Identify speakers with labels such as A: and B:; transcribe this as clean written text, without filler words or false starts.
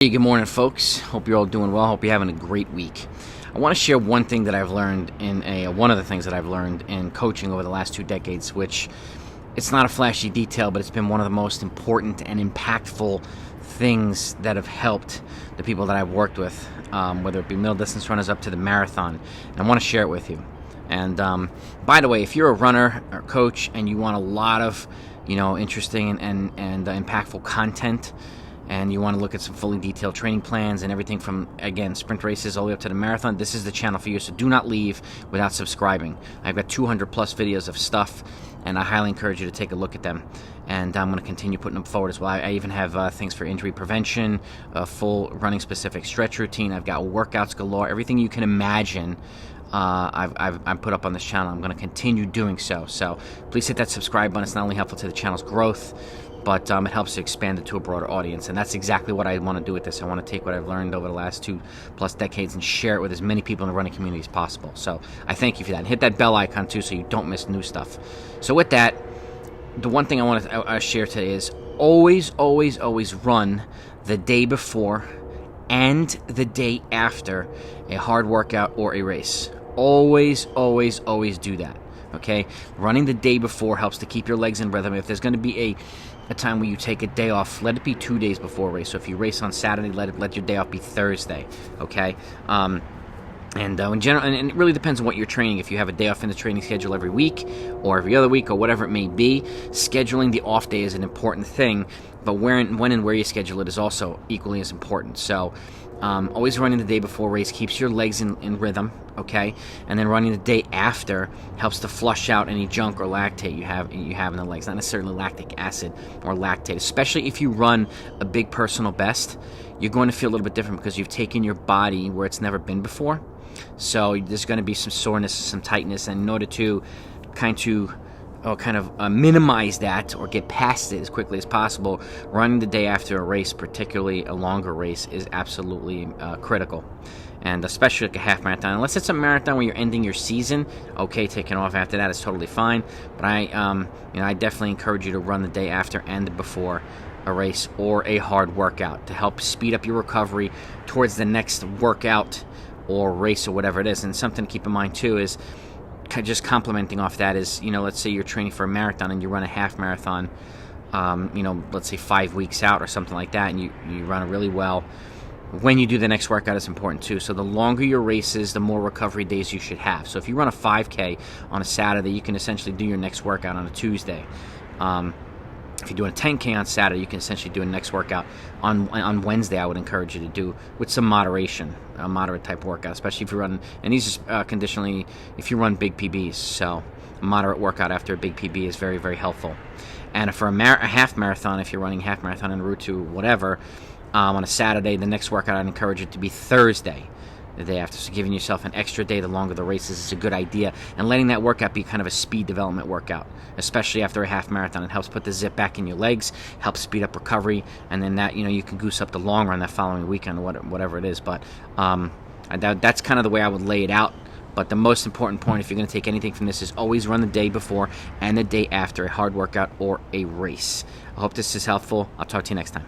A: Hey, good morning, folks. Hope you're all doing well. Hope you're having a great week. I want to share one thing that I've learned one of the things that I've learned in coaching over the last 2 decades, which it's not a flashy detail, but it's been one of the most important and impactful things that have helped the people that I've worked with, whether it be middle distance runners up to the marathon. And I want to share it with you. And by the way, if you're a runner or coach and you want a lot of interesting and impactful content, and you want to look at some fully detailed training plans and everything from, again, sprint races all the way up to the marathon, this is the channel for you. So do not leave without subscribing. I've got 200 plus videos of stuff, and I highly encourage you to take a look at them. And I'm going to continue putting them forward as well. I even have things for injury prevention, a full running specific stretch routine. I've got workouts galore, everything you can imagine. I've put up on this channel. I'm going to continue doing so. So please hit that subscribe button. It's not only helpful to the channel's growth, but it helps to expand it to a broader audience. And that's exactly what I want to do with this. I want to take what I've learned over the last 2+ decades and share it with as many people in the running community as possible. So I thank you for that. And hit that bell icon too so you don't miss new stuff. So with that, the one thing I want to share today is always run the day before and the day after a hard workout or a race. Always do that. Okay? Running the day before helps to keep your legs in rhythm. If there's going to be a time where you take a day off, let it be 2 days before a race. So if you race on Saturday, let your day off be Thursday. Okay? And in general, and it really depends on what you're training. If you have a day off in the training schedule every week or every other week or whatever it may be, scheduling the off day is an important thing, but when and where you schedule it is also equally as important. So always running the day before race keeps your legs in rhythm, okay? And then running the day after helps to flush out any junk or lactate you have in the legs. Not necessarily lactic acid or lactate, especially if you run a big personal best. You're going to feel a little bit different because you've taken your body where it's never been before. So there's going to be some soreness, some tightness, and in order to kind of minimize that or get past it as quickly as possible, running the day after a race, particularly a longer race, is absolutely critical. And especially like a half marathon, unless it's a marathon where you're ending your season, okay, taking off after that is totally fine. But I definitely encourage you to run the day after and before a race or a hard workout to help speed up your recovery towards the next workout or race or whatever it is. And something to keep in mind too is just complementing off that is, let's say you're training for a marathon and you run a half marathon, let's say 5 weeks out or something like that, and you run it really well. When you do the next workout is important too. So the longer your race is, the more recovery days you should have. So if you run a 5K on a Saturday, you can essentially do your next workout on a Tuesday. If you're doing a 10K on Saturday, you can essentially do a next workout on Wednesday. I would encourage you to do with some moderation, a moderate type workout, especially if you're running, and these are conditionally if you run big PBs. So a moderate workout after a big PB is very, very helpful. And for a half marathon, if you're running half marathon en route to whatever, on a Saturday, the next workout I'd encourage it to be Thursday, the day after. So giving yourself an extra day the longer the race is a good idea, and letting that workout be kind of a speed development workout, especially after a half marathon. It helps put the zip back in your legs, helps speed up recovery, and then that you can goose up the long run that following weekend or whatever it is. But that's kind of the way I would lay it out. But the most important point, if you're going to take anything from this, is always run the day before and the day after a hard workout or a race. I hope this is helpful. I'll talk to you next time.